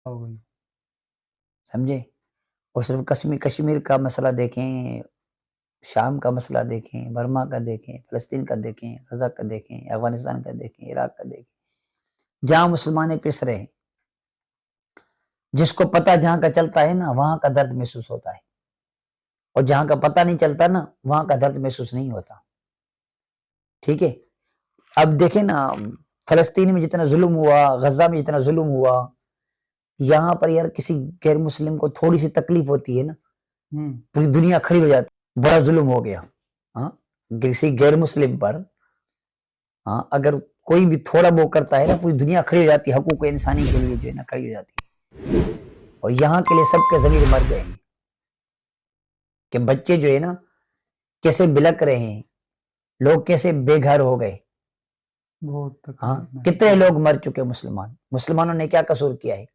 ہو گئی۔ سمجھے؟ اور صرف کشمیر کا مسئلہ دیکھیں، شام کا مسئلہ دیکھیں، برما کا دیکھیں، فلسطین کا دیکھیں، غزہ کا دیکھیں، افغانستان کا دیکھیں، عراق کا دیکھیں، جہاں مسلمان پس رہے ہیں، جس کو پتہ جہاں کا چلتا ہے نا وہاں کا درد محسوس ہوتا ہے، اور جہاں کا پتہ نہیں چلتا نا وہاں کا درد محسوس نہیں ہوتا۔ ٹھیک ہے؟ اب دیکھیں نا، فلسطین میں جتنا ظلم ہوا، غزہ میں جتنا ظلم ہوا، یہاں پر یار کسی غیر مسلم کو تھوڑی سی تکلیف ہوتی ہے نا پوری دنیا کھڑی ہو جاتی، بڑا ظلم ہو گیا۔ ہاں، کسی غیر مسلم پر ہاں اگر کوئی بھی تھوڑا وہ کرتا ہے نا پوری دنیا کھڑی ہو جاتی ہے، حقوق انسانی کے لیے جو ہے نا کھڑی ہو جاتی ہے۔ اور یہاں کے لیے سب کے ضمیر مر گئے ہیں کہ بچے جو ہے نا کیسے بلک رہے ہیں، لوگ کیسے بے گھر ہو گئے۔ بہت ہاں، تکلیف میں کتنے لوگ مر چکے مسلمانوں نے کیا قصور کیا ہے؟